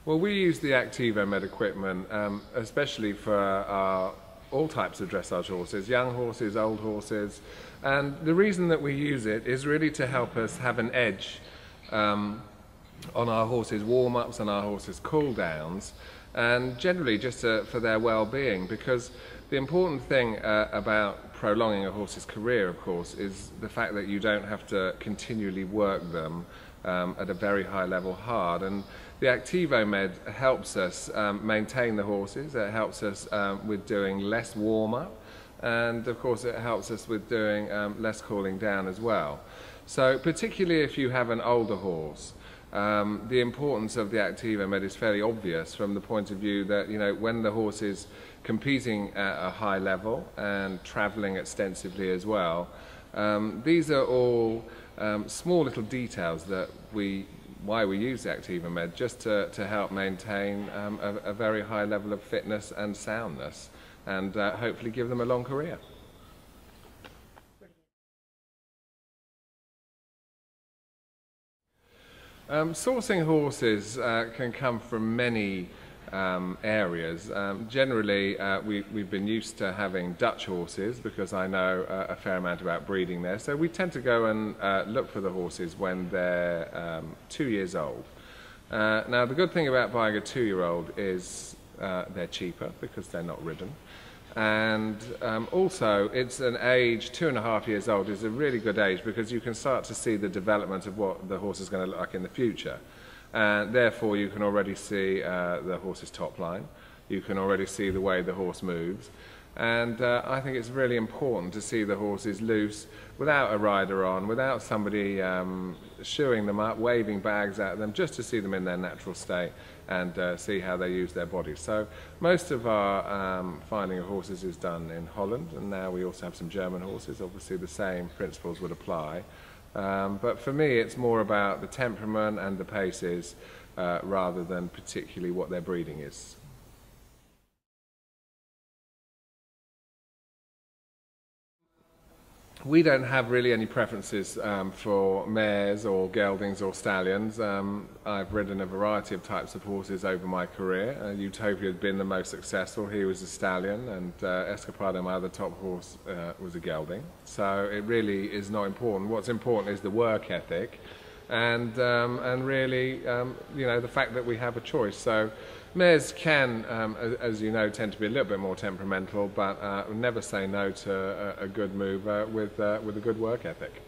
Well, we use the Activo-Med equipment, especially for all types of dressage horses, young horses, old horses, and the reason that we use it is really to help us have an edge on our horses' warm-ups and our horses' cool-downs, and generally just for their well-being, because the important thing about prolonging a horse's career, of course, is the fact that you don't have to continually work them at a very high level hard. And the Activo-Med helps us maintain the horses. It helps us with doing less warm-up, and of course it helps us with doing less cooling down as well. So particularly if you have an older horse, the importance of the Activo-Med is fairly obvious from the point of view that, you know, when the horse is competing at a high level and travelling extensively as well, these are all small little details that why we use the Activo-Med, just to help maintain a very high level of fitness and soundness, and hopefully give them a long career. Sourcing horses can come from many areas. Generally, we've been used to having Dutch horses because I know a fair amount about breeding there. So we tend to go and look for the horses when they're 2 years old. Now, the good thing about buying a 2-year-old is they're cheaper because they're not ridden. And also, it's an age, 2.5 years old is a really good age because you can start to see the development of what the horse is going to look like in the future. And therefore you can already see the horse's top line, you can already see the way the horse moves, and I think it's really important to see the horses loose without a rider on, without somebody shooing them up, waving bags at them, just to see them in their natural state and see how they use their bodies. So most of our finding of horses is done in Holland, and now we also have some German horses. Obviously the same principles would apply. But for me, it's more about the temperament and the paces rather than particularly what their breeding is. We don't have really any preferences for mares or geldings or stallions. I've ridden a variety of types of horses over my career. Utopia has been the most successful. He was a stallion, and Escapado, my other top horse, was a gelding. So it really is not important. What's important is the work ethic, and really, you know, the fact that we have a choice. So mares can, as you know, tend to be a little bit more temperamental, but never say no to a good mover with a good work ethic.